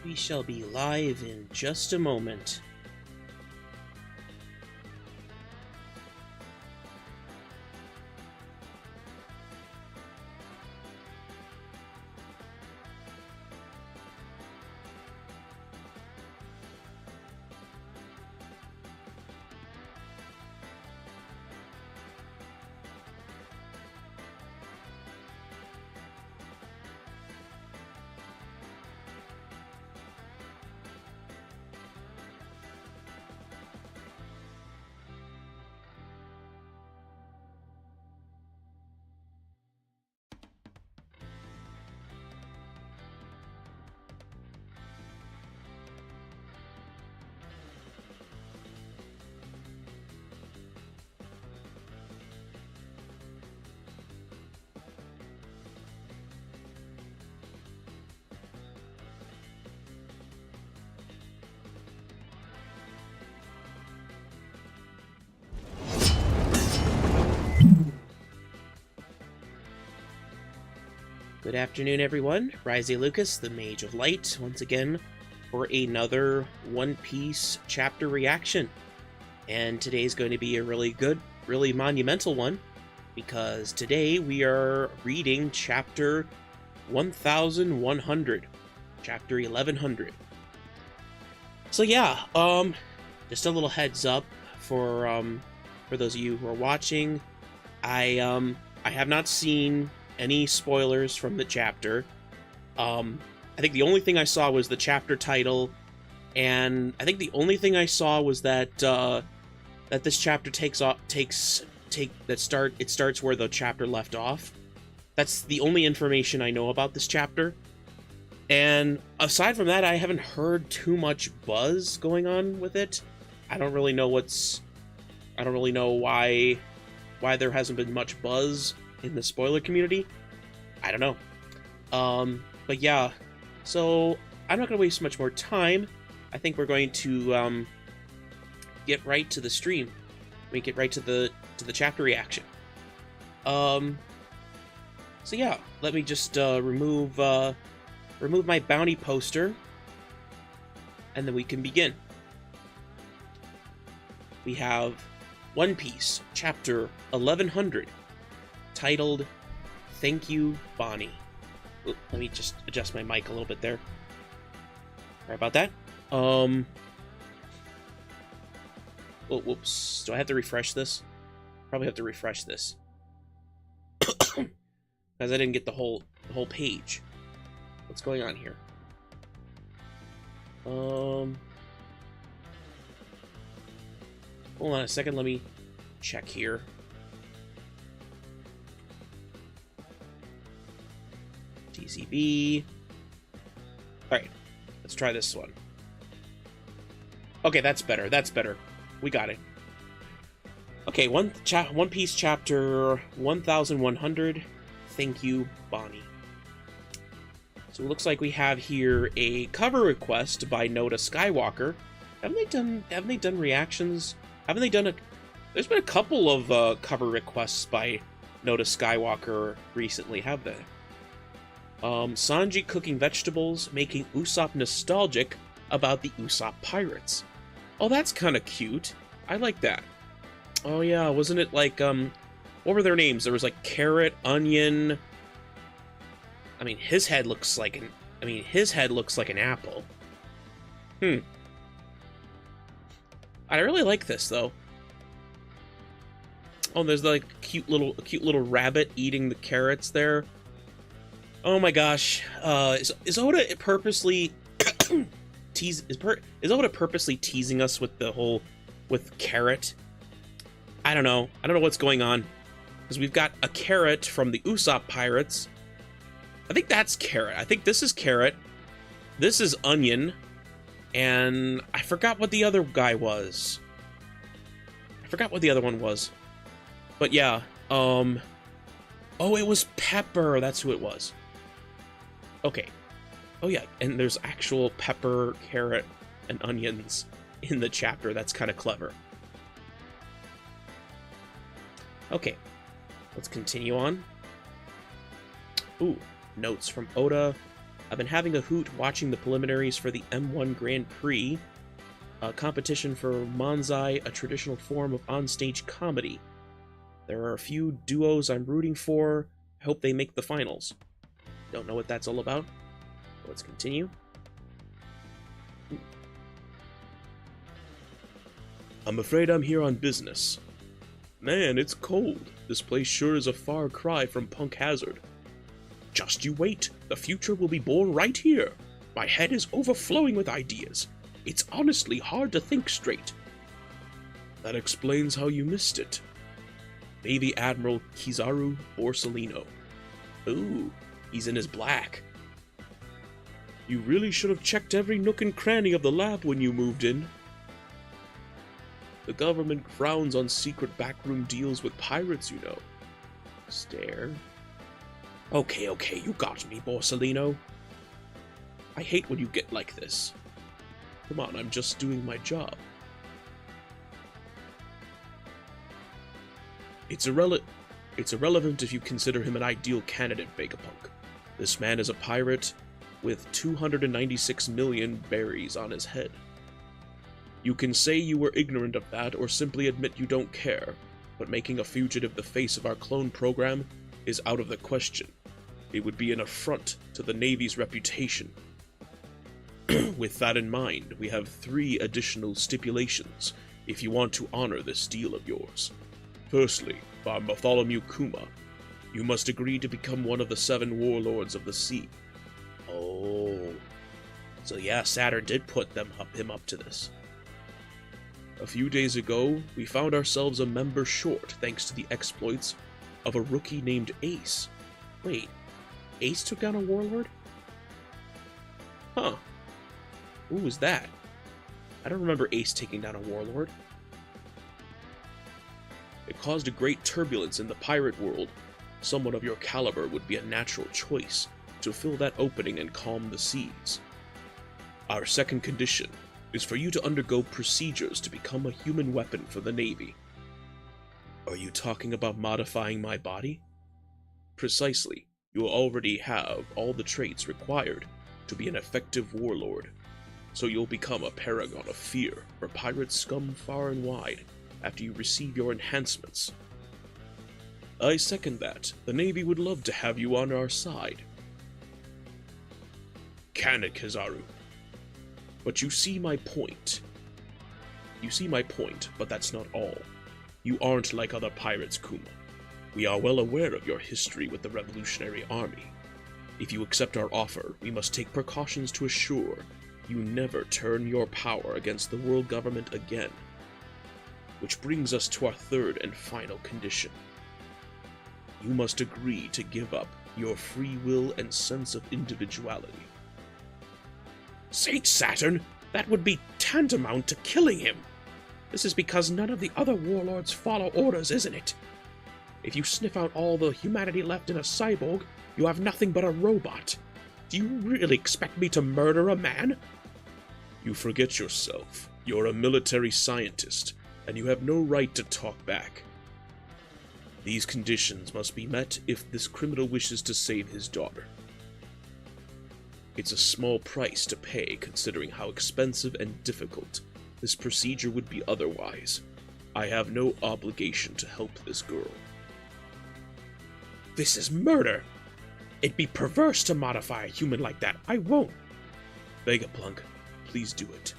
We shall be live in just a moment. Good afternoon, everyone. Rise Lucas, the Mage of Light, once again for another One Piece chapter reaction. And today's going to be a really good, really monumental one, because today we are reading chapter 1100, chapter 1100. So yeah, just a little heads up for those of you who are watching. I have not seen any spoilers from the chapter. I think the only thing I saw was the chapter title, and I think the only thing I saw was that that this chapter starts where the chapter left off. That's the only information I know about this chapter. And aside from that, I haven't heard too much buzz going on with it. I don't really know why there hasn't been much buzz in the spoiler community. I don't know. But yeah, so I'm not going to waste much more time. I think we're going to get right to the stream. We get right to the chapter reaction. So yeah, let me just remove my bounty poster, and then we can begin. We have One Piece, chapter 1100. Titled, Thank You, Bonnie. Ooh, let me just adjust my mic a little bit there. Sorry about that. Oh, whoops. Do I have to refresh this? Probably have to refresh this. Because I didn't get the whole page. What's going on here? Hold on a second, let me check here. TCB. Alright, let's try this one. Okay, that's better. That's better. We got it. Okay, One Piece chapter 1100. Thank you, Bonnie. So it looks like we have here a cover request by Noda Skywalker. Haven't they done reactions? Haven't they done There's been a couple of cover requests by Noda Skywalker recently, have they? Sanji cooking vegetables, making Usopp nostalgic about the Usopp pirates. Oh, that's kind of cute. I like that. Oh yeah, wasn't it like, what were their names? There was like Carrot, Onion. I mean, his head looks like an apple. I really like this though. Oh, there's like a cute little rabbit eating the carrots there. Oh my gosh, is Oda purposely is Oda purposely teasing us with with Carrot? I don't know what's going on, because we've got a Carrot from the Usopp pirates. I think that's Carrot. I think this is Carrot. This is Onion, and I forgot what the other guy was. I forgot what the other one was, but yeah, oh, it was Pepper. That's who it was. Okay. Oh yeah, and there's actual pepper, carrot, and onions in the chapter. That's kind of clever. Okay, let's continue on. Ooh, notes from Oda. I've been having a hoot watching the preliminaries for the M1 Grand Prix, a competition for manzai, a traditional form of onstage comedy. There are a few duos I'm rooting for. I hope they make the finals. Don't know what that's all about. Let's continue. I'm afraid I'm here on business. Man, it's cold. This place sure is a far cry from Punk Hazard. Just you wait. The future will be born right here. My head is overflowing with ideas. It's honestly hard to think straight. That explains how you missed it. Navy Admiral Kizaru Borsellino. Ooh, he's in his black. You really should have checked every nook and cranny of the lab when you moved in. The government frowns on secret backroom deals with pirates, you know. Stare. Okay, you got me, Borsellino. I hate when you get like this. Come on, I'm just doing my job. It's irrelevant if you consider him an ideal candidate, Vegapunk. This man is a pirate with 296 million berries on his head. You can say you were ignorant of that, or simply admit you don't care, but making a fugitive the face of our clone program is out of the question. It would be an affront to the Navy's reputation. With that in mind, we have 3 additional stipulations if you want to honor this deal of yours. Firstly, Bartholomew Kuma, you must agree to become one of the 7 warlords of the sea. Oh, so yeah, Saturn did put him up to this. A few days ago, we found ourselves a member short thanks to the exploits of a rookie named Ace. Wait, Ace took down a warlord? Huh. Who was that? I don't remember Ace taking down a warlord. It caused a great turbulence in the pirate world. Someone of your caliber would be a natural choice to fill that opening and calm the seas. Our second condition is for you to undergo procedures to become a human weapon for the Navy. Are you talking about modifying my body? Precisely. You already have all the traits required to be an effective warlord, so you'll become a paragon of fear for pirate scum far and wide after you receive your enhancements. I second that. The Navy would love to have you on our side. Can it, Kizaru? But you see my point. But that's not all. You aren't like other pirates, Kuma. We are well aware of your history with the Revolutionary Army. If you accept our offer, we must take precautions to assure you never turn your power against the world government again. Which brings us to our third and final condition. You must agree to give up your free will and sense of individuality. Saint Saturn, that would be tantamount to killing him. This is because none of the other warlords follow orders, isn't it? If you sniff out all the humanity left in a cyborg, you have nothing but a robot. Do you really expect me to murder a man? You forget yourself. You're a military scientist, and you have no right to talk back. These conditions must be met if this criminal wishes to save his daughter. It's a small price to pay considering how expensive and difficult this procedure would be otherwise. I have no obligation to help this girl. This is murder! It'd be perverse to modify a human like that. I won't. Vegapunk, please do it.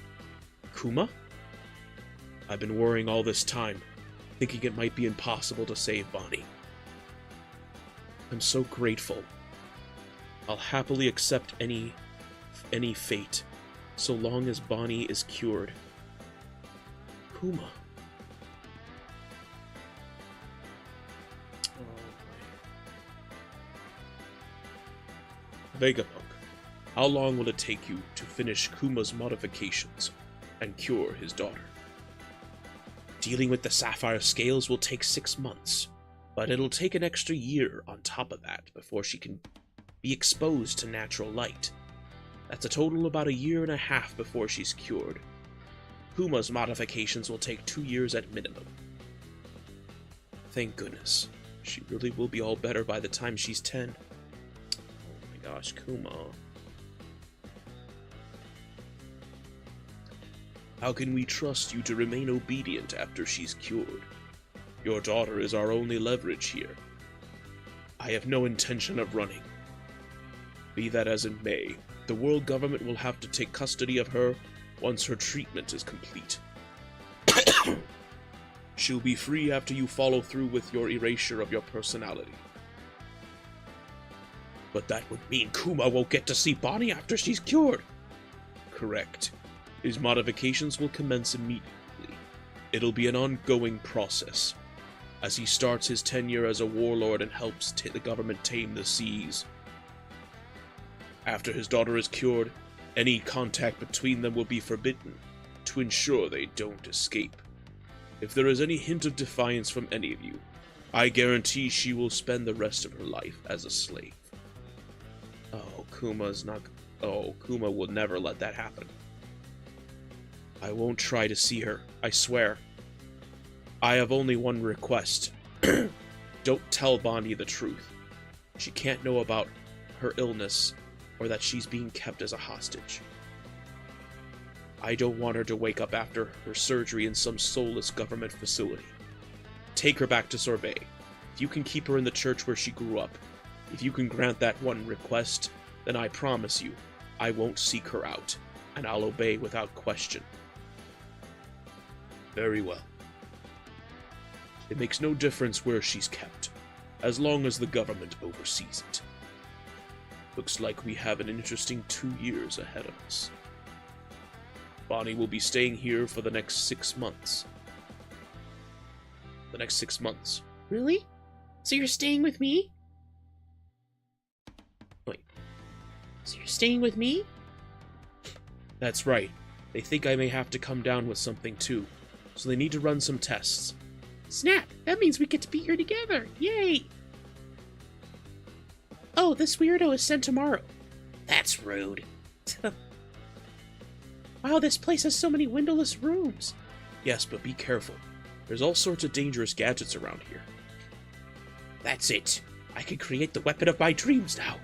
Kuma? I've been worrying all this time, thinking it might be impossible to save Bonnie. I'm so grateful. I'll happily accept any fate, so long as Bonnie is cured. Kuma. Vegapunk, how long will it take you to finish Kuma's modifications and cure his daughter? Dealing with the sapphire scales will take 6 months, but it'll take an extra year on top of that before she can be exposed to natural light. That's a total about 1.5 years before she's cured. Kuma's modifications will take 2 years at minimum. Thank goodness. She really will be all better by the time she's 10. Oh my gosh, Kuma. How can we trust you to remain obedient after she's cured? Your daughter is our only leverage here. I have no intention of running. Be that as it may, the world government will have to take custody of her once her treatment is complete. She'll be free after you follow through with your erasure of your personality. But that would mean Kuma won't get to see Bonnie after she's cured. Correct. His modifications will commence immediately. It'll be an ongoing process, as he starts his tenure as a warlord and helps the government tame the seas. After his daughter is cured, any contact between them will be forbidden, to ensure they don't escape. If there is any hint of defiance from any of you, I guarantee she will spend the rest of her life as a slave. Kuma will never let that happen. I won't try to see her, I swear. I have only one request. Don't tell Bonnie the truth. She can't know about her illness or that she's being kept as a hostage. I don't want her to wake up after her surgery in some soulless government facility. Take her back to Sorbet. If you can keep her in the church where she grew up, if you can grant that one request, then I promise you, I won't seek her out, and I'll obey without question. Very well. It makes no difference where she's kept, as long as the government oversees it. Looks like we have an interesting 2 years ahead of us. Bonnie will be staying here for the next 6 months. The next 6 months. Really? So you're staying with me? Wait. So you're staying with me? That's right. They think I may have to come down with something too, so they need to run some tests. Snap! That means we get to be here together! Yay! Oh, this weirdo is sent tomorrow. That's rude. Wow, this place has so many windowless rooms. Yes, but be careful. There's all sorts of dangerous gadgets around here. That's it. I can create the weapon of my dreams now.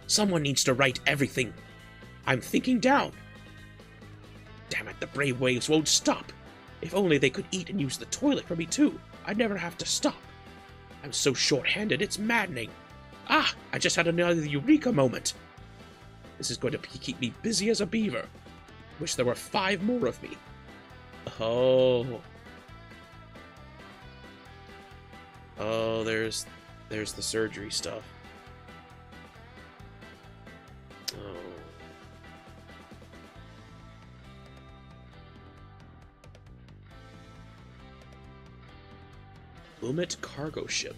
Someone needs to write everything I'm thinking down. Damn it, the brainwaves won't stop. If only they could eat and use the toilet for me too. I'd never have to stop. I'm so short-handed, it's maddening. Ah, I just had another eureka moment. This is going to keep me busy as a beaver. Wish there were 5 more of me. Oh. Oh, there's the surgery stuff. Oh. Lumet cargo ship.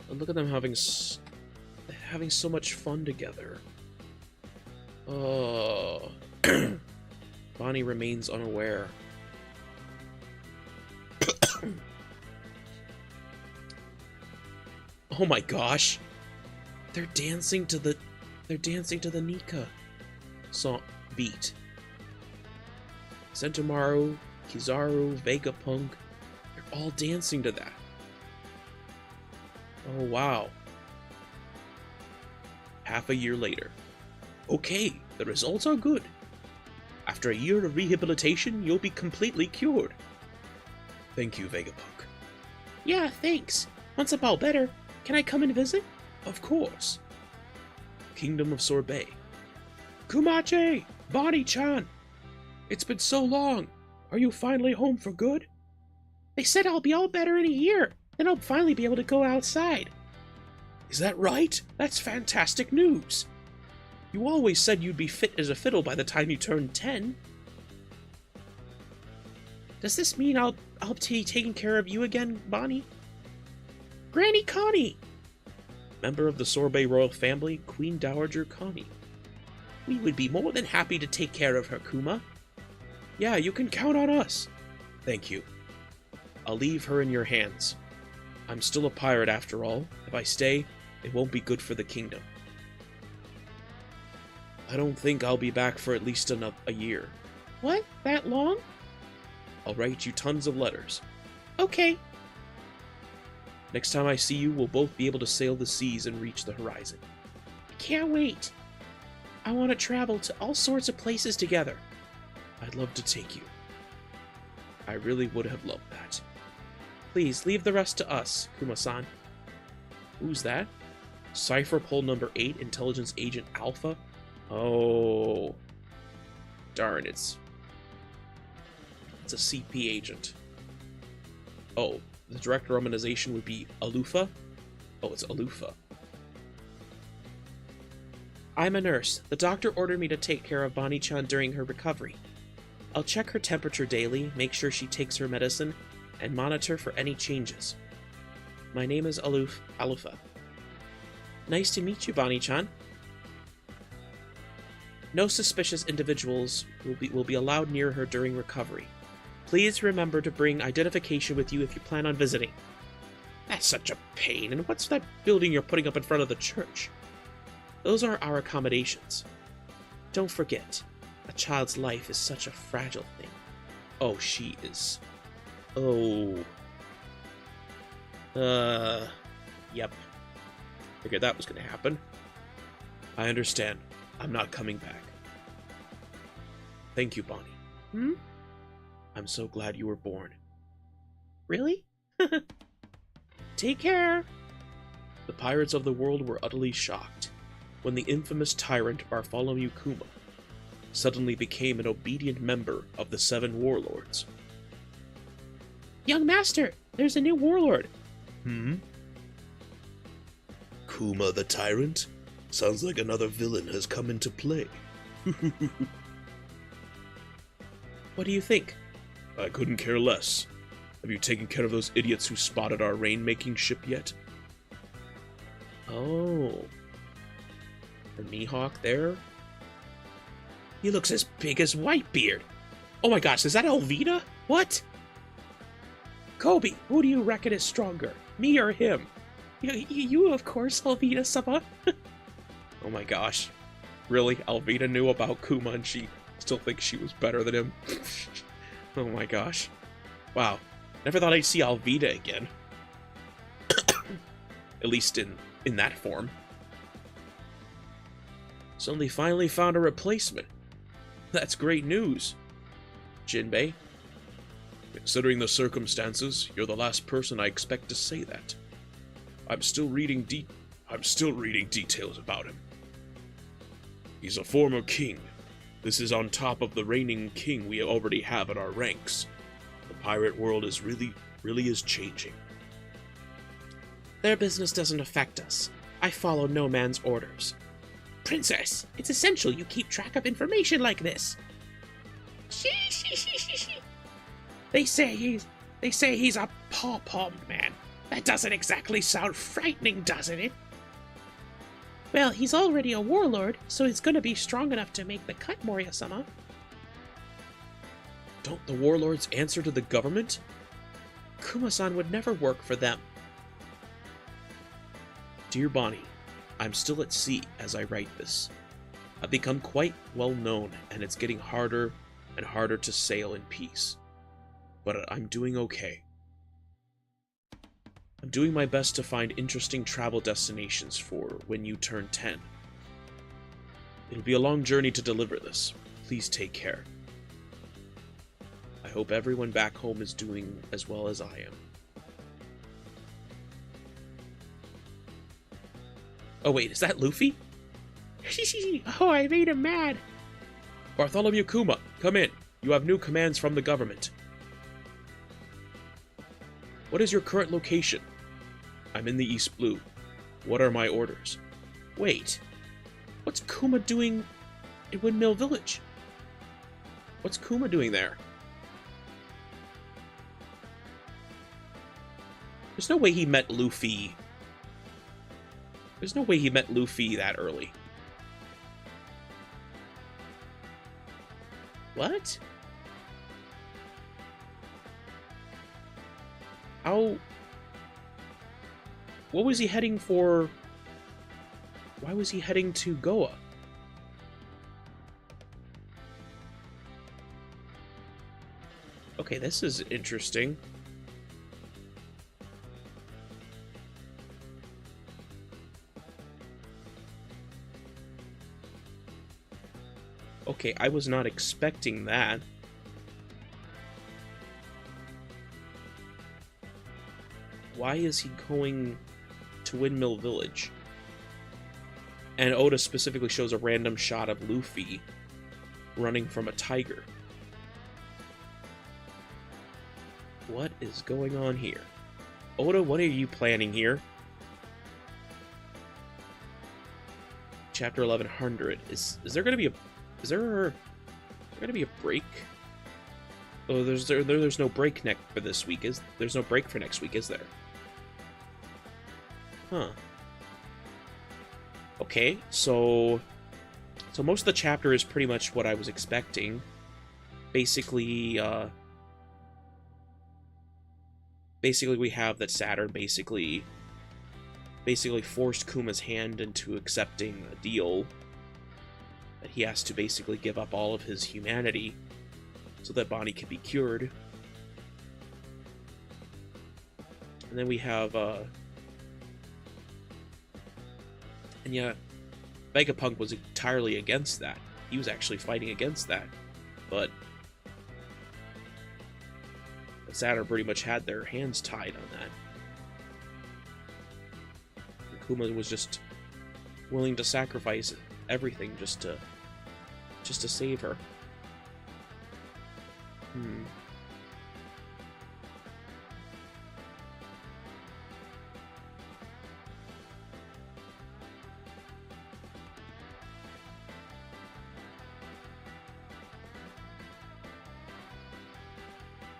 And look at them having so much fun together. Oh. Bonnie remains unaware. Oh my gosh. They're dancing to the Nika song beat. Sentomaru, Kizaru, Vegapunk, they're all dancing to that. Oh wow. Half a year later. Okay, the results are good. After a year of rehabilitation, you'll be completely cured. Thank you, Vegapunk. Yeah, thanks. Once I'm all better, can I come and visit? Of course. Kingdom of Sorbet. Kumache! Bonnie-chan! It's been so long. Are you finally home for good? They said I'll be all better in a year. Then I'll finally be able to go outside. Is that right? That's fantastic news. You always said you'd be fit as a fiddle by the time you turned 10. Does this mean I'll be taking care of you again, Bonnie? Granny Connie! Member of the Sorbet royal family, Queen Dowager Connie. We would be more than happy to take care of her, Kuma. Yeah, you can count on us. Thank you. I'll leave her in your hands. I'm still a pirate after all. If I stay, it won't be good for the kingdom. I don't think I'll be back for at least a year. What? That long? I'll write you tons of letters. Okay. Next time I see you, we'll both be able to sail the seas and reach the horizon. I can't wait. I want to travel to all sorts of places together. I'd love to take you. I really would have loved that. Please, leave the rest to us, Kuma-san. Who's that? Cipher Pole number 8, Intelligence Agent Alpha? Oh. Darn, it's a CP agent. Oh, the Director of Humanization would be Alufa? Oh, it's Alufa. I'm a nurse. The doctor ordered me to take care of Bonnie-chan during her recovery. I'll check her temperature daily, make sure she takes her medicine, and monitor for any changes. My name is Alufa. Nice to meet you, Bonnie-chan. No suspicious individuals will be allowed near her during recovery. Please remember to bring identification with you if you plan on visiting. That's such a pain, and what's that building you're putting up in front of the church? Those are our accommodations. Don't forget, a child's life is such a fragile thing. Oh, she is. Oh. Yep. Figured that was gonna happen. I understand. I'm not coming back. Thank you, Bonnie. Hmm? I'm so glad you were born. Really? Take care! The pirates of the world were utterly shocked when the infamous tyrant Bartholomew Kuma suddenly became an obedient member of the 7 warlords. Young master, there's a new warlord. Hmm? Kuma the tyrant? Sounds like another villain has come into play. What do you think? I couldn't care less. Have you taken care of those idiots who spotted our rain-making ship yet? Oh. The Mihawk there? He looks as big as Whitebeard. Oh my gosh, is that Elvita? What? Kobe, who do you reckon is stronger, me or him? You of course, Elvita-sama. Oh my gosh. Really? Elvita knew about Kuma and she still thinks she was better than him? Oh my gosh. Wow. Never thought I'd see Elvita again. At least in that form. So they finally found a replacement. That's great news. Jinbei, considering the circumstances, you're the last person I expect to say that. I'm still reading details about him. He's a former king. This is on top of the reigning king we already have in our ranks. The pirate world is really is changing. Their business doesn't affect us. I follow no man's orders. Princess, it's essential you keep track of information like this. They say he's a pom-pom man. That doesn't exactly sound frightening, doesn't it? Well, he's already a warlord, so he's gonna be strong enough to make the cut, Moria-sama. Don't the warlords answer to the government? Kuma-san would never work for them. Dear Bonnie, I'm still at sea as I write this. I've become quite well known, and it's getting harder and harder to sail in peace. But I'm doing okay. I'm doing my best to find interesting travel destinations for when you turn 10. It'll be a long journey to deliver this. Please take care. I hope everyone back home is doing as well as I am. Oh wait, is that Luffy? Oh, I made him mad. Bartholomew Kuma, come in. You have new commands from the government. What is your current location? I'm in the East Blue. What are my orders? Wait, what's Kuma doing in Windmill Village? What's Kuma doing there? There's no way he met Luffy. There's no way he met Luffy that early. What? How? What was he heading for? Why was he heading to Goa? Okay, this is interesting. Okay, I was not expecting that. Why is he going to Windmill Village? And Oda specifically shows a random shot of Luffy running from a tiger. What is going on here? Oda, what are you planning here? Chapter 1100. Is there gonna be a... Is there gonna be a break? Oh, there's no break for this week, there's no break for next week, is there? Huh. Okay, so most of the chapter is pretty much what I was expecting. Basically, we have that Saturn basically forced Kuma's hand into accepting a deal that he has to basically give up all of his humanity so that Bonnie can be cured. And then we have, and yeah, Vegapunk was entirely against that. He was actually fighting against that. But Saturn pretty much had their hands tied on that. And Kuma was just willing to sacrifice everything just to save her.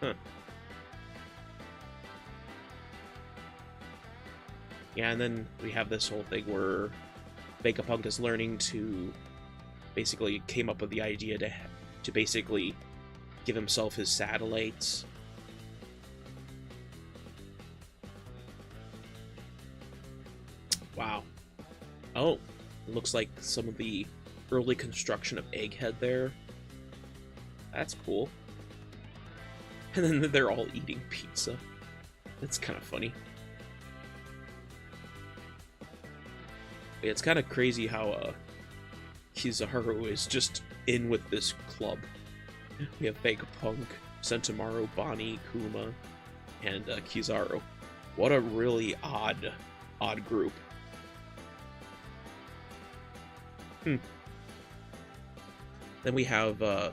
Huh. Yeah, and then we have this whole thing where Vegapunk is learning to basically came up with the idea to basically give himself his satellites. Wow. Oh, it looks like some of the early construction of Egghead there. That's cool. And then they're all eating pizza. That's kind of funny. It's kind of crazy how Kizaru is just in with this club. We have Vegapunk, Sentomaru, Bonnie, Kuma, and Kizaru. What a really odd group. Then we have, I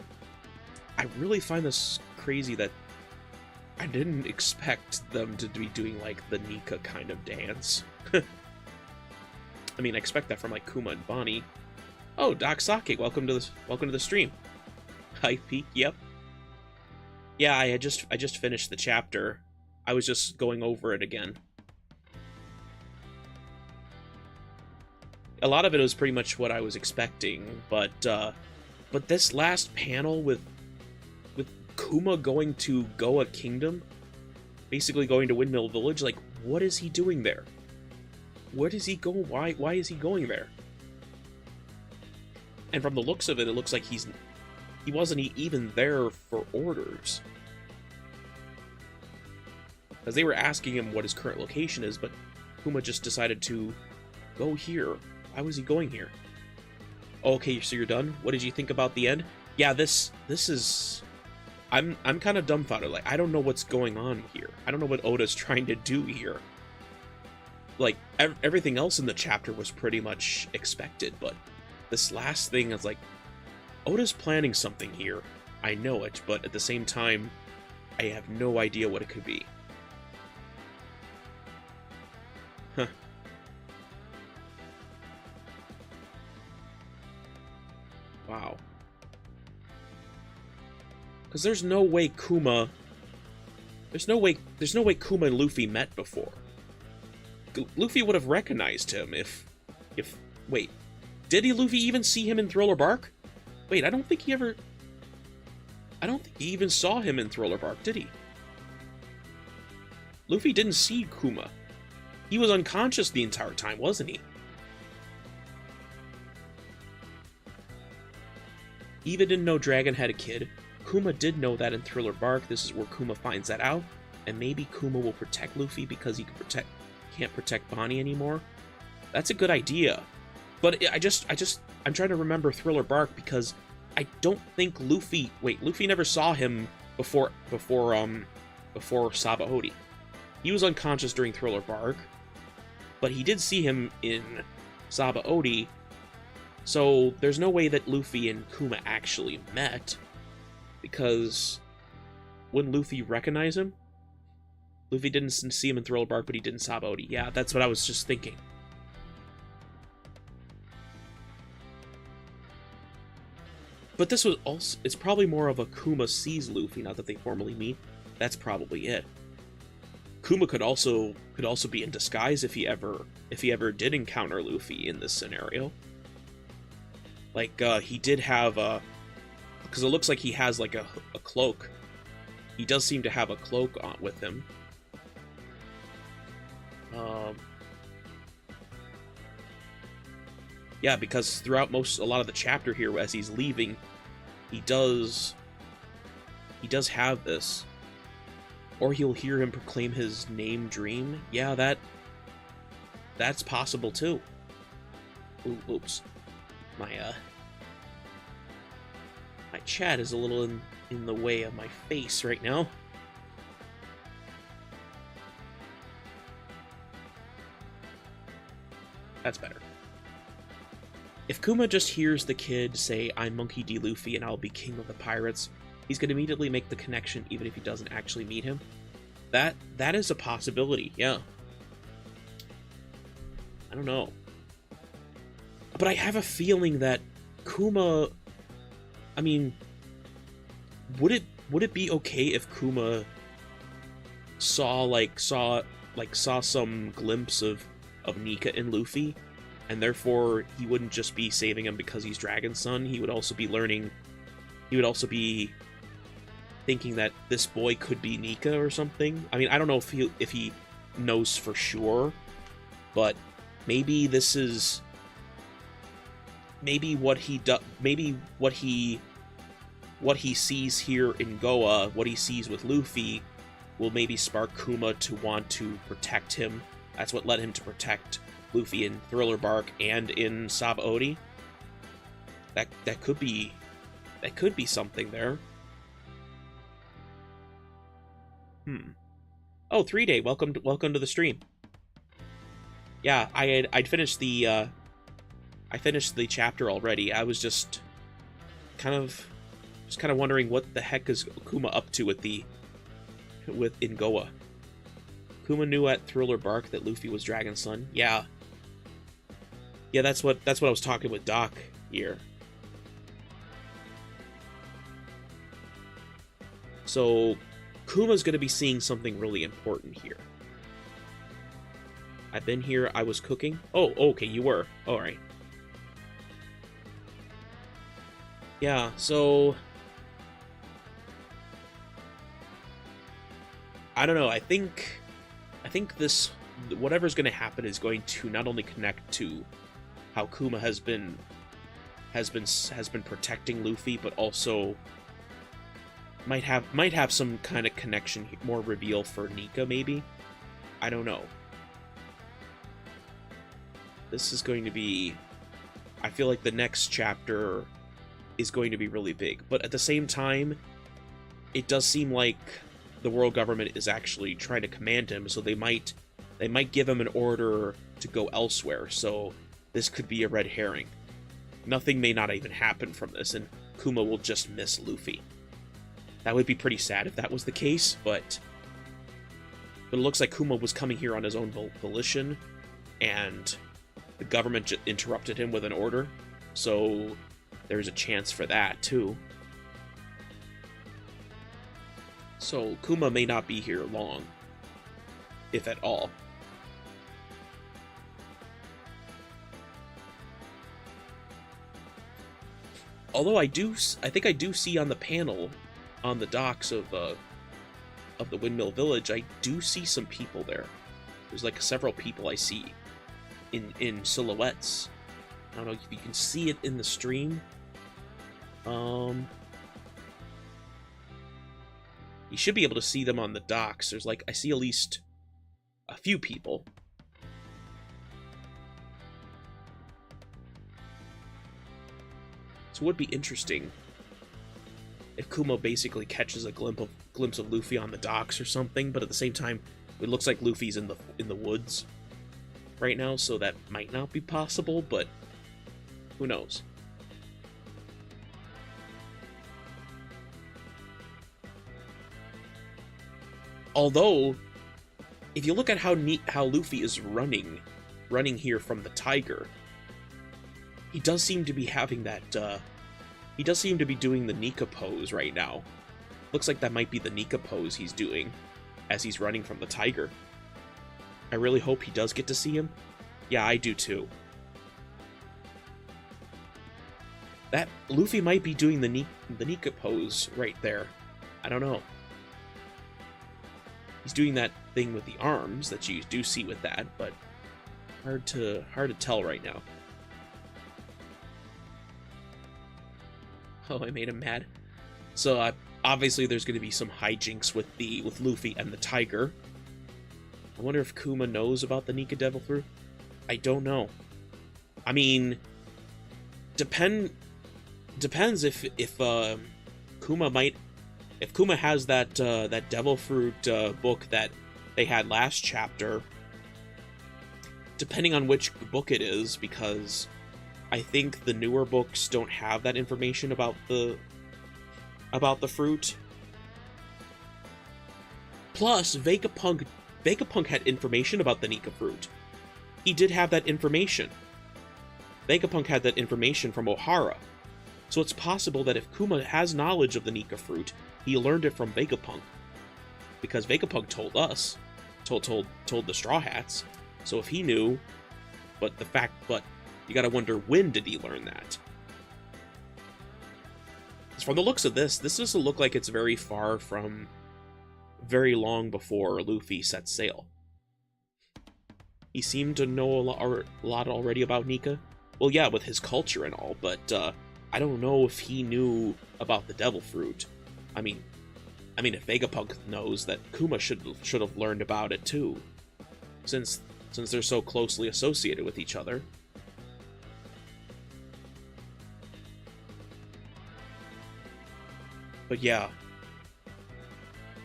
really find this crazy that I didn't expect them to be doing, like, the Nika kind of dance. I mean, I expect that from, like, Kuma and Bonnie. Oh, Doc Sake, welcome to the stream. Hi, Pete, yep. Yeah, I just finished the chapter. I was just going over it again. A lot of it was pretty much what I was expecting, but this last panel with Kuma going to Goa Kingdom, basically going to Windmill Village, like, what is he doing there? Where does he go? Why is he going there? And from the looks of it, it looks like he wasn't even there for orders. Because they were asking him what his current location is, but Kuma just decided to go here. Why was he going here? Okay, so you're done? What did you think about the end? Yeah, this is... I'm kind of dumbfounded. Like, I don't know what's going on here. I don't know what Oda's trying to do here. Like, everything else in the chapter was pretty much expected, but this last thing is like, Oda's planning something here. I know it, but at the same time, I have no idea what it could be. Huh. Wow. Because there's no way Kuma and Luffy met before. Luffy would have recognized him if wait, did Luffy even see him in Thriller Bark? Wait, I don't think he even saw him in Thriller Bark, did he? Luffy didn't see Kuma. He was unconscious the entire time, wasn't he? Eva didn't know Dragon had a kid. Kuma did know that in Thriller Bark. This is where Kuma finds that out. And maybe Kuma will protect Luffy because he can't protect Bonnie anymore. That's a good idea. But I'm trying to remember Thriller Bark because I don't think Luffy... Wait, Luffy never saw him before Sabaody. He was unconscious during Thriller Bark, but he did see him in Sabaody, so there's no way that Luffy and Kuma actually met, because wouldn't Luffy recognize him? Luffy didn't see him in Thriller Bark, but he did in Sabaody. Yeah, that's what I was just thinking. But this was also... It's probably more of a Kuma sees Luffy, not that they formally meet. That's probably it. Kuma could also be in disguise if he ever did encounter Luffy in this scenario. Like, he did have a... Because it looks like he has, like, a cloak. He does seem to have a cloak on with him. Yeah, because throughout a lot of the chapter here, as he's leaving, he does have this. Or he'll hear him proclaim his name, Dream. Yeah, that's possible too. Oops. My chat is a little in the way of my face right now. That's better. If Kuma just hears the kid say, "I'm Monkey D. Luffy and I'll be king of the pirates," he's going to immediately make the connection even if he doesn't actually meet him. That is a possibility, yeah. I don't know. But I have a feeling that Kuma... I mean, would it be okay if Kuma saw some glimpse of Nika and Luffy, and therefore he wouldn't just be saving him because he's Dragon's son? He would also be learning... He would also be thinking that this boy could be Nika or something. I mean, I don't know if he knows for sure, but maybe this is... Maybe what he sees here in Goa, what he sees with Luffy, will maybe spark Kuma to want to protect him. That's what led him to protect Luffy in Thriller Bark and in Sabaody. That could be something there. Oh, 3-Day, welcome to the stream. Yeah, I'd finished the chapter already. I was just kind of wondering what the heck is Kuma up to in Goa. Kuma knew at Thriller Bark that Luffy was Dragon's son. Yeah. Yeah, that's what I was talking with Doc here. So Kuma's going to be seeing something really important here. I've been here, I was cooking. Oh, okay, you were. Alright. Yeah, so... I don't know, I think this... Whatever's going to happen is going to not only connect to how Kuma has been protecting Luffy, but also might have some kind of connection, more reveal for Nika, maybe? I don't know. This is going to be... I feel like the next chapter is going to be really big, but at the same time, it does seem like the world government is actually trying to command him, so they might give him an order to go elsewhere, so this could be a red herring. Nothing may not even happen from this, and Kuma will just miss Luffy. That would be pretty sad if that was the case, but it looks like Kuma was coming here on his own volition, and the government interrupted him with an order, so there's a chance for that, too. So Kuma may not be here long, if at all. Although I think I do see on the panel, on the docks of the Windmill Village, I do see some people there. There's like several people I see in silhouettes. I don't know if you can see it in the stream. You should be able to see them on the docks. There's like, I see at least a few people. So it would be interesting if Kuma basically catches a glimpse of Luffy on the docks or something, but at the same time, it looks like Luffy's in the woods right now, so that might not be possible, but who knows? Although, if you look at how Luffy is running here from the tiger, he does seem to be having that, he does seem to be doing the Nika pose right now. Looks like that might be the Nika pose he's doing as he's running from the tiger. I really hope he does get to see him. Yeah, I do too. That Luffy might be doing the Nika pose right there. I don't know. He's doing that thing with the arms that you do see with that, but hard to tell right now. Oh, I made him mad. So obviously there's going to be some hijinks with Luffy and the tiger. I wonder if Kuma knows about the Nika Devil Fruit. I don't know. I mean, depends if Kuma has that Devil Fruit book that they had last chapter. Depending on which book it is, because I think the newer books don't have that information about the fruit. Plus, Vegapunk had information about the Nika fruit. He did have that information. Vegapunk had that information from Ohara. So it's possible that if Kuma has knowledge of the Nika fruit, he learned it from Vegapunk. Because Vegapunk told us, told the Straw Hats. So if he knew, but you gotta wonder, when did he learn that? From the looks of this doesn't look like it's very far from very long before Luffy set sail. He seemed to know a lot already about Nika. Well, yeah, with his culture and all, but I don't know if he knew about the Devil Fruit. I mean, if Vegapunk knows, that Kuma should have learned about it too, since they're so closely associated with each other. But yeah,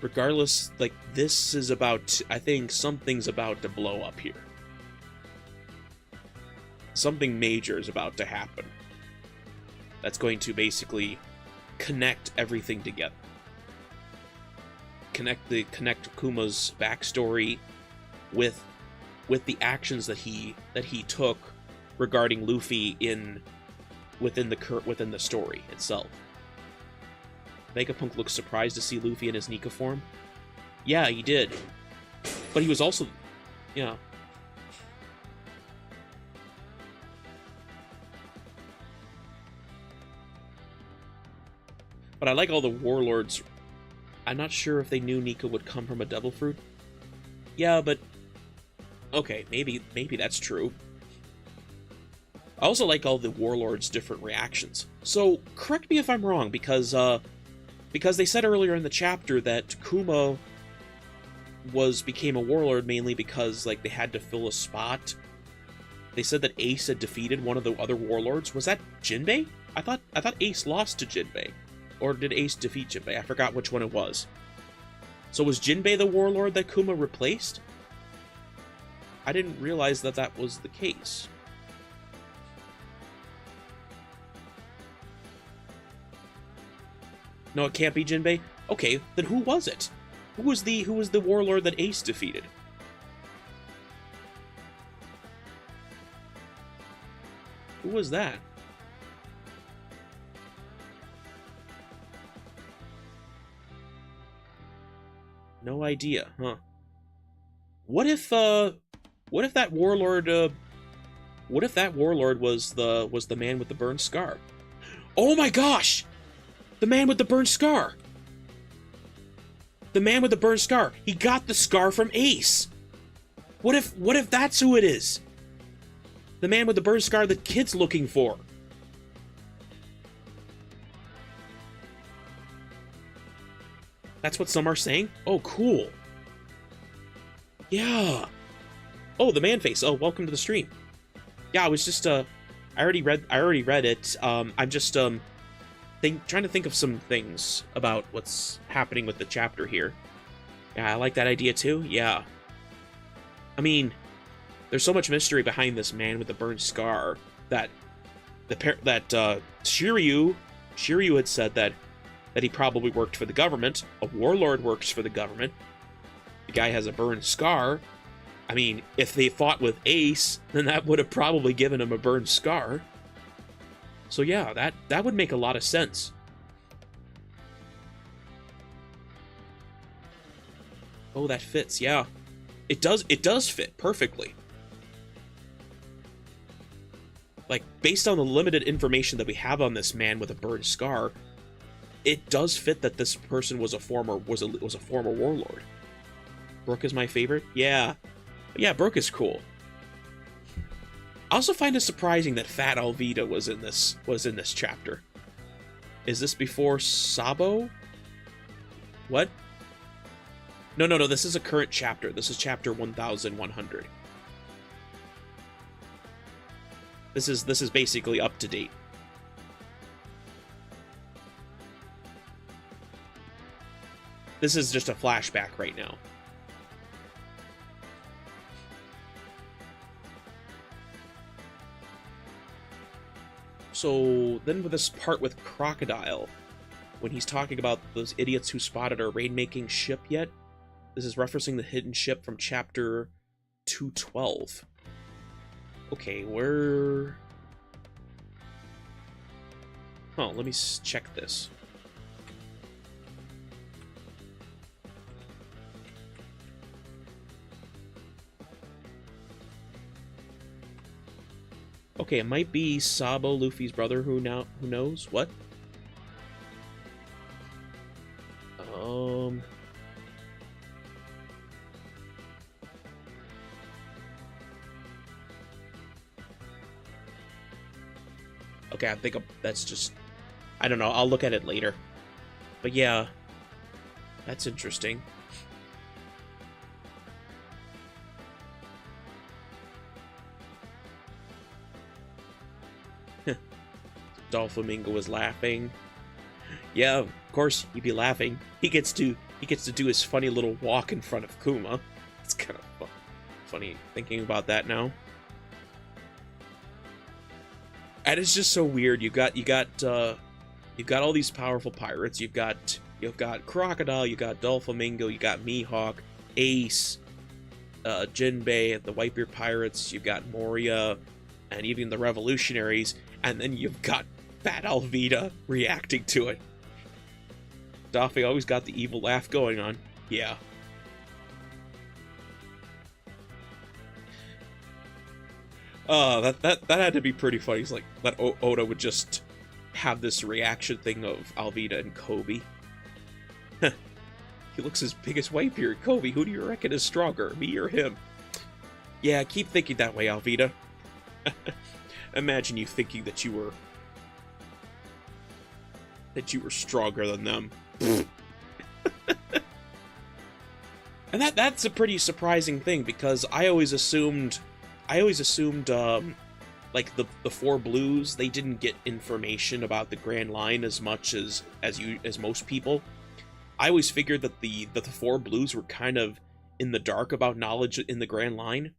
regardless, like, this is about, I think something's about to blow up here. Something major is about to happen. That's going to basically connect everything together. Connect Kuma's backstory with the actions that he took regarding Luffy within the story itself. Vegapunk looks surprised to see Luffy in his Nika form. Yeah, he did. But he was also... yeah. But I like all the warlords. I'm not sure if they knew Nika would come from a Devil Fruit. Yeah, but... okay, maybe that's true. I also like all the warlords' different reactions. So, correct me if I'm wrong, because they said earlier in the chapter that Kuma became a warlord mainly because, like, they had to fill a spot. They said that Ace had defeated one of the other warlords. Was that Jinbei? I thought Ace lost to Jinbei. Or did Ace defeat Jinbei? I forgot which one it was. So was Jinbei the warlord that Kuma replaced? I didn't realize that was the case. No, it can't be Jinbei? Okay, then who was it? Who was the warlord that Ace defeated? Who was that? No idea, huh? What if that warlord was the man with the burned scar? Oh my gosh! The man with the burned scar! The man with the burned scar! He got the scar from Ace! What if that's who it is? The man with the burned scar the kid's looking for. That's what some are saying? Oh, cool. Yeah. Oh, the man face. Oh, welcome to the stream. Yeah, I was just I already read it. I'm just trying to think of some things about what's happening with the chapter here. Yeah, I like that idea too. Yeah. I mean, there's so much mystery behind this man with the burned scar that Shiryu had said that he probably worked for the government. A warlord works for the government. The guy has a burned scar. I mean, if they fought with Ace, then that would have probably given him a burned scar. So yeah, that would make a lot of sense. Oh, that fits, yeah. It does fit perfectly. Like, based on the limited information that we have on this man with a burned scar, it does fit that this person was a former warlord. Brook is my favorite? Yeah. Yeah, Brook is cool. I also find it surprising that Fat Alvida was in this chapter. Is this before Sabo? What? No, this is a current chapter. This is chapter 1100. This is basically up to date. This is just a flashback right now. So then with this part with Crocodile, when he's talking about those idiots who spotted our raid-making ship yet, this is referencing the hidden ship from chapter 212. Okay, where... Oh, let me check this. Okay, it might be Sabo, Luffy's brother, who knows? What? Okay, I think that's just... I don't know, I'll look at it later. But yeah, that's interesting. Doflamingo was laughing. Yeah, of course he'd be laughing. He gets to do his funny little walk in front of Kuma. It's kind of funny thinking about that now. And it's just so weird. You've got all these powerful pirates. You've got Crocodile. You got Doflamingo. You got Mihawk, Ace, Jinbei, the Whitebeard pirates. You've got Moria, and even the Revolutionaries. And then you've got Fat Alvida reacting to it. Doffy always got the evil laugh going on. Yeah. That had to be pretty funny. It's like that Oda would just have this reaction thing of Alvida and Kobe. He looks as big as Whitebeard. Kobe, who do you reckon is stronger, me or him? Yeah, keep thinking that way, Alvida. Imagine you thinking that you were stronger than them. And that's a pretty surprising thing, because I always assumed like the Four Blues, they didn't get information about the Grand Line as much as most people. I always figured that the Four Blues were kind of in the dark about knowledge in the Grand Line.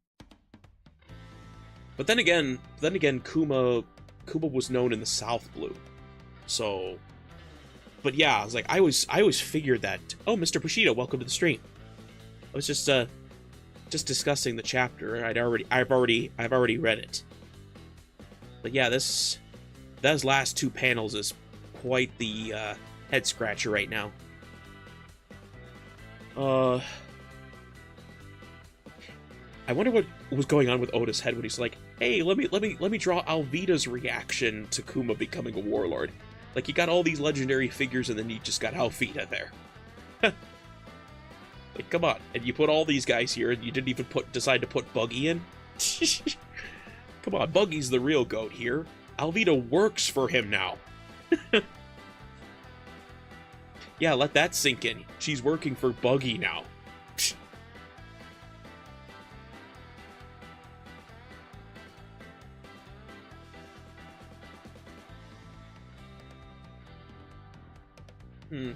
But then again, Kuma was known in the South Blue. So, but yeah, I was like, I always figured that. Oh, Mr. Bushido, welcome to the stream. I was just discussing the chapter. I've already read it. But yeah, those last two panels is quite the head scratcher right now. I wonder what was going on with Oda's head when he's like, "Hey, let me draw Alvida's reaction to Kuma becoming a warlord." Like, you got all these legendary figures, and then you just got Alvida there. Like, come on. And you put all these guys here, and you didn't even decide to put Buggy in? Come on, Buggy's the real goat here. Alvida works for him now. Yeah, let that sink in. She's working for Buggy now. Hmm.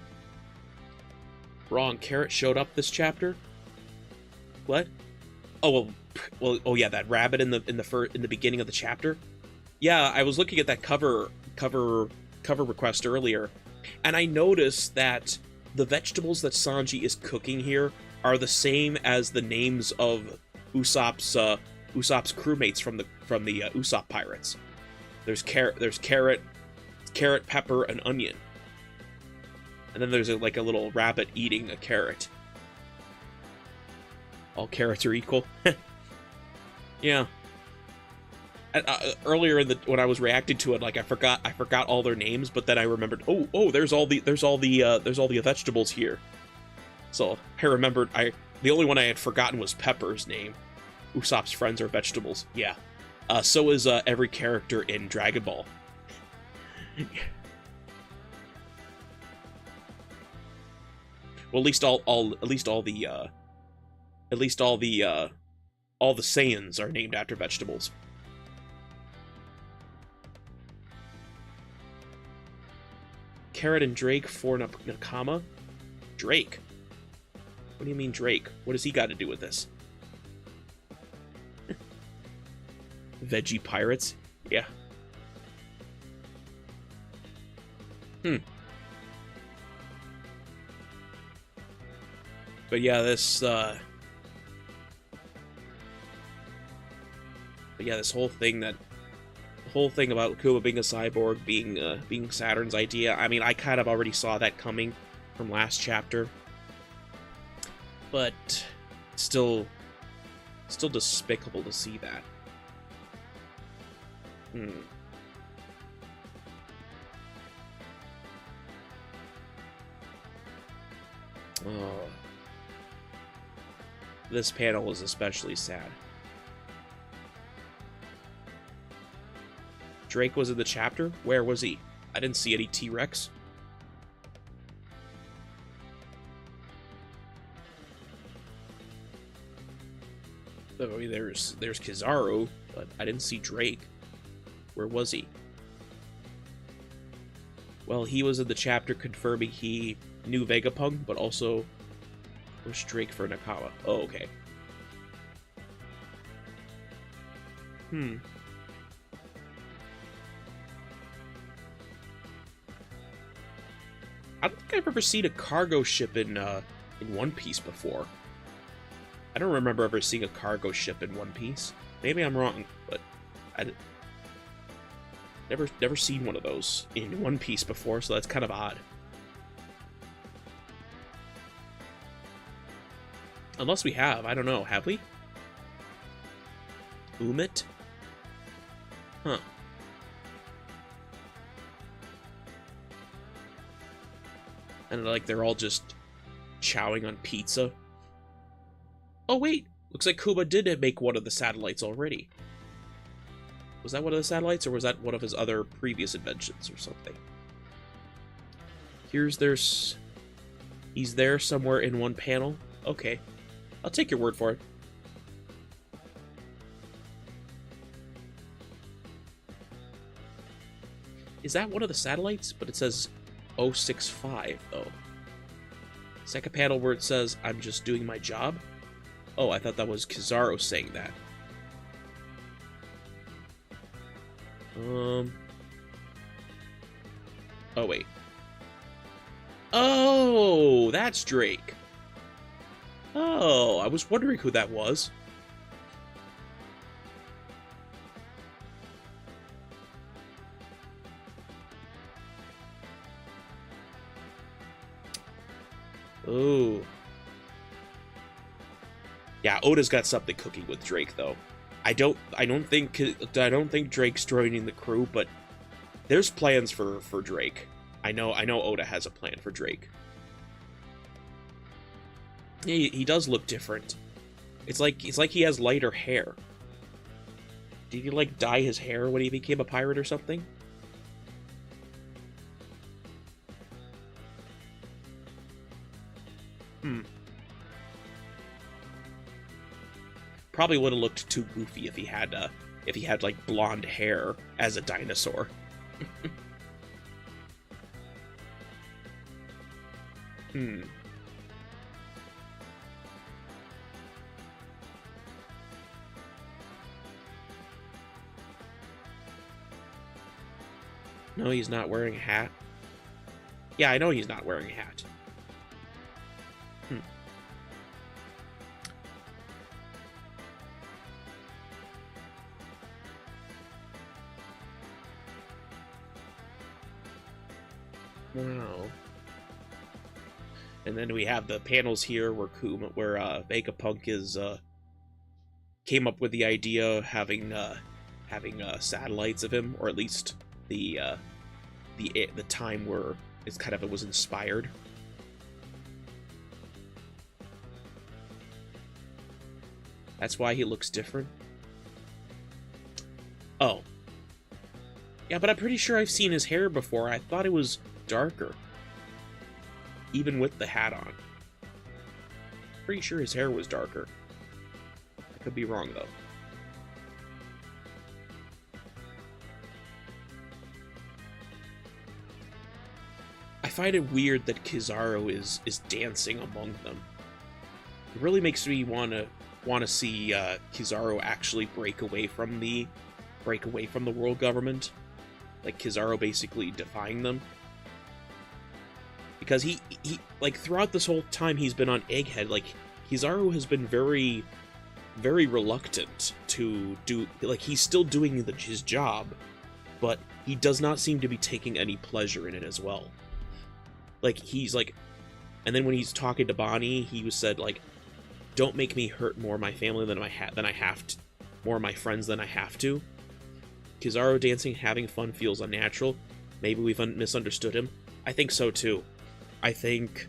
Wrong. Carrot showed up this chapter? What? Oh, oh yeah, that rabbit in the beginning of the chapter? Yeah, I was looking at that cover request earlier, and I noticed that the vegetables that Sanji is cooking here are the same as the names of Usopp's crewmates from the Usopp pirates. There's carrot, pepper, and onion, and then there's like a little rabbit eating a carrot. All carrots are equal. Yeah. Earlier when I was reacting to it, like I forgot all their names, but then I remembered. Oh, there's all the vegetables here. So I remembered. The only one I had forgotten was Pepper's name. Usopp's friends are vegetables. Yeah. So is every character in Dragon Ball. Well, at least all the Saiyans are named after vegetables. Carrot and Drake for Nakama? Drake? What do you mean Drake? What does he got to do with this? Veggie pirates? Yeah. But yeah, this whole thing about Kuma being a cyborg, being Saturn's idea. I mean, I kind of already saw that coming from last chapter, but still despicable to see that. Oh. This panel is especially sad. Drake was in the chapter? Where was he? I didn't see any T-Rex. I mean, there's Kizaru, but I didn't see Drake. Where was he? Well, he was in the chapter confirming he knew Vegapunk, but also pushed Drake for Nakama. Oh, okay. I don't think I've ever seen a cargo ship in One Piece before. I don't remember ever seeing a cargo ship in One Piece. Maybe I'm wrong, but I never seen one of those in One Piece before, so that's kind of odd. Unless we have, I don't know. Have we? Umit? Huh. And like they're all just chowing on pizza. Oh wait, looks like Kuma did make one of the satellites already. Was that one of the satellites, or was that one of his other previous inventions or something? He's there somewhere in one panel. Okay, I'll take your word for it. Is that one of the satellites? But it says 065, though. Second panel where it says, I'm just doing my job? Oh, I thought that was Kizaru saying that. Oh, wait. Oh, that's Drake. Oh, I was wondering who that was. Oh. Yeah, Oda's got something cooking with Drake, though. I don't think Drake's joining the crew, but there's plans for Drake. I know Oda has a plan for Drake. He does look different. It's like he has lighter hair. Did he like dye his hair when he became a pirate or something? Probably would have looked too goofy if he had like blonde hair as a dinosaur. Hmm. No, he's not wearing a hat. Yeah, I know he's not wearing a hat. Hmm. Wow. And then we have the panels here where Vegapunk is came up with the idea of having satellites of him, or at least the the time where it was inspired. That's why he looks different. Oh. Yeah, but I'm pretty sure I've seen his hair before. I thought it was darker. Even with the hat on. Pretty sure his hair was darker. I could be wrong, though. I find it weird that Kizaru is dancing among them. It really makes me want to see Kizaru actually break away from the world government, like Kizaru basically defying them. Because he like throughout this whole time he's been on Egghead, like Kizaru has been very, very reluctant to do, like he's still doing his job, but he does not seem to be taking any pleasure in it as well. Like he's like, and then when he's talking to Bonnie, he said like, "Don't make me hurt more my family than I have to, more of my friends than I have to." Kizaru dancing, having fun feels unnatural. Maybe we've misunderstood him. I think so too. I think,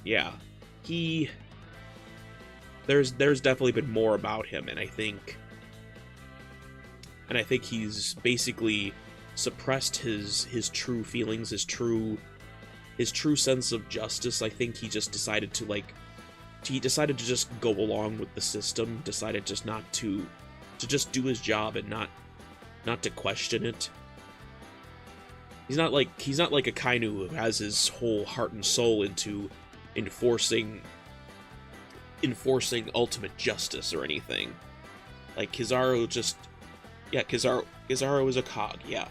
yeah, there's definitely been more about him, and I think he's basically suppressed his true feelings, his true sense of justice. I think he just decided to just go along with the system, decided just not to just do his job and not to question it. He's not like a Kainu who has his whole heart and soul into enforcing ultimate justice or anything. Like Kizaru just, yeah, Kizaru is a cog, yeah.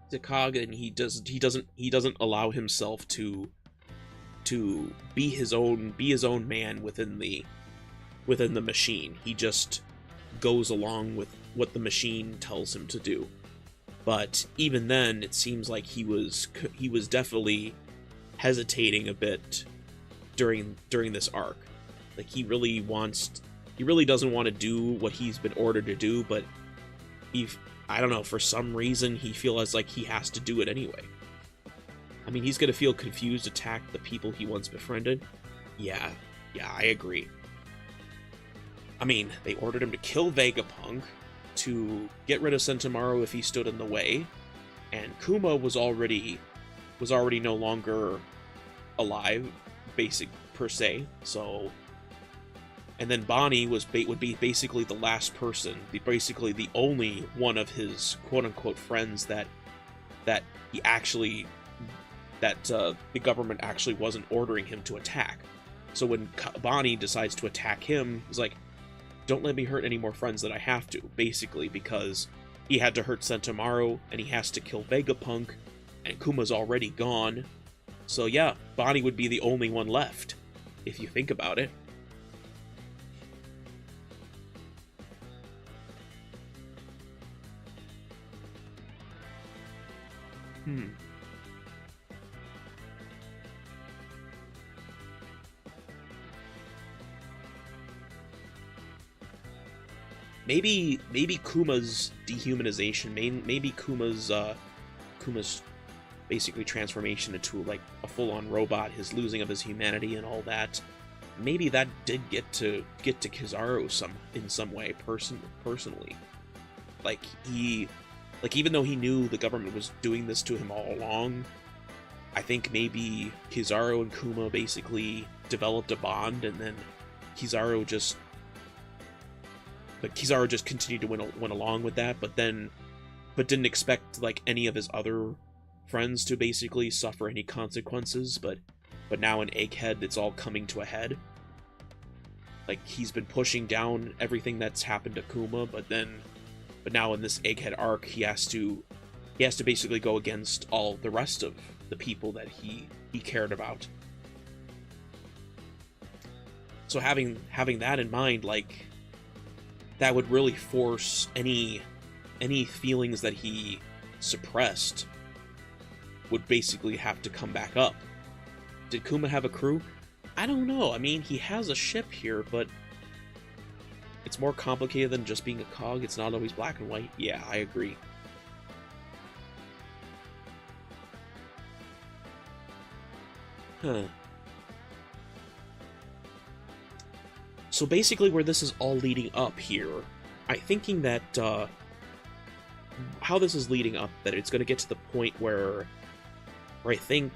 He's a cog, and he doesn't allow himself to be his own man within the machine. He just goes along with what the machine tells him to do. But even then, it seems like he was definitely hesitating a bit during this arc. Like he really doesn't want to do what he's been ordered to do, but I don't know, for some reason he feels like he has to do it anyway. I mean, he's gonna feel confused, attack the people he once befriended. Yeah, I agree. I mean, they ordered him to kill Vegapunk to get rid of Sentomaru if he stood in the way, and Kuma was already no longer alive, per se. So, and then Bonnie would be basically the last person, basically the only one of his quote unquote friends that he actually, the government actually wasn't ordering him to attack. So when Bonnie decides to attack him, he's like, "Don't let me hurt any more friends than I have to," basically, because he had to hurt Sentomaru, and he has to kill Vegapunk, and Kuma's already gone. So yeah, Bonnie would be the only one left, if you think about it. Maybe Kuma's dehumanization, maybe Kuma's basically transformation into like a full-on robot, his losing of his humanity and all that. Maybe that did get to Kizaru in some way personally. Like even though he knew the government was doing this to him all along, I think maybe Kizaru and Kuma basically developed a bond, and then Kizaru just But Kizaru just continued to went along with that, but didn't expect like any of his other friends to basically suffer any consequences. But now in Egghead, it's all coming to a head. Like, he's been pushing down everything that's happened to Kuma, but now in this Egghead arc, he has to basically go against all the rest of the people that he cared about. So having that in mind, like, that would really force any feelings that he suppressed would basically have to come back up. Did Kuma have a crew? I don't know. I mean, he has a ship here, but it's more complicated than just being a cog. It's not always black and white. Yeah, I agree. Huh. So basically where this is all leading up here, I'm thinking that, how this is leading up, that it's going to get to the point where I think,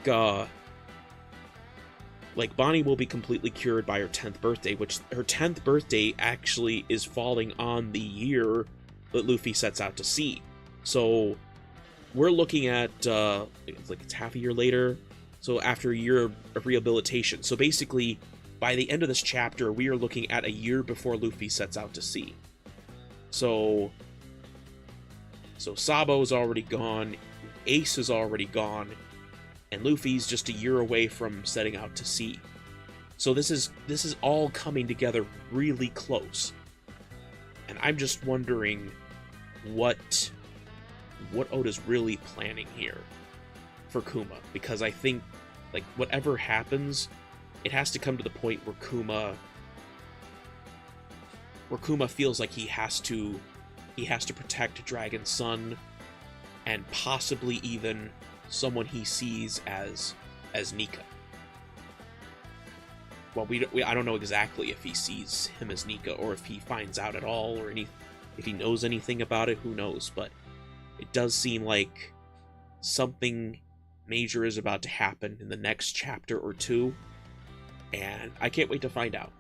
like, Bonnie will be completely cured by her 10th birthday, which her 10th birthday actually is falling on the year that Luffy sets out to sea. So we're looking at, like, it's half a year later, so after a year of rehabilitation. So basically, by the end of this chapter, we are looking at a year before Luffy sets out to sea. So Sabo's already gone, Ace is already gone, and Luffy's just a year away from setting out to sea. So this is all coming together really close. And I'm just wondering what Oda's really planning here for Kuma, because I think, like, whatever happens, it has to come to the point where Kuma feels like he has to protect Dragon's Son, and possibly even someone he sees as Nika. Well, I don't know exactly if he sees him as Nika, or if he finds out at all, or if he knows anything about it, who knows, but it does seem like something major is about to happen in the next chapter or two, and I can't wait to find out.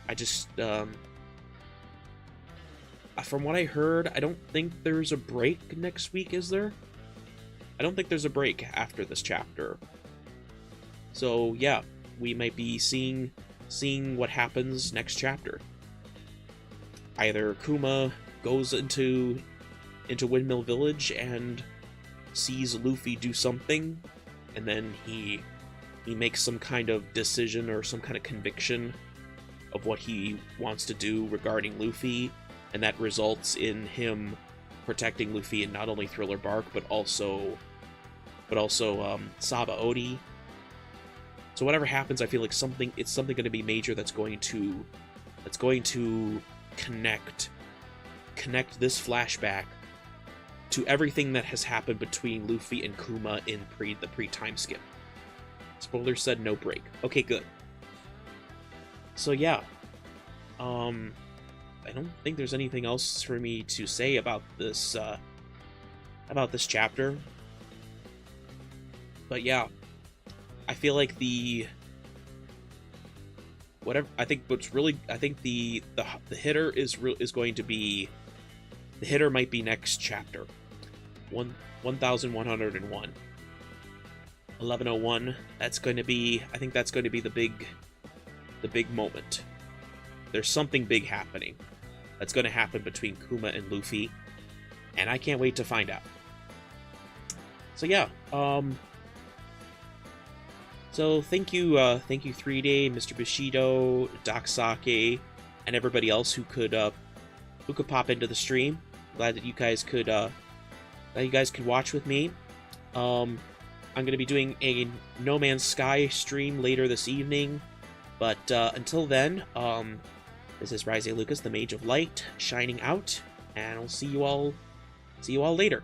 I just, from what I heard, I don't think there's a break next week, is there? I don't think there's a break after this chapter. So yeah, we might be seeing what happens next chapter. Either Kuma goes into Windmill Village and sees Luffy do something, and then he makes some kind of decision or some kind of conviction of what he wants to do regarding Luffy, and that results in him protecting Luffy in not only Thriller Bark but also Saba Odi. So whatever happens, I feel like it's something going to be major that's going to connect this flashback to everything that has happened between Luffy and Kuma in the pre-time skip. Spoiler said no break. Okay, good. So yeah, I don't think there's anything else for me to say about this chapter. But yeah, I feel like the hitter is going to be, the hitter might be next chapter. 1101. 1101, that's going to be, I think that's going to be the big moment. There's something big happening that's going to happen between Kuma and Luffy, and I can't wait to find out. So yeah, so thank you 3-Day, Mr. Bushido, Doc Sake, and everybody else who could pop into the stream. Glad that you guys could watch with me. I'm going to be doing a No Man's Sky stream later this evening, but until then, this is Rise Lucas, the Mage of Light, shining out, and I'll see you all later.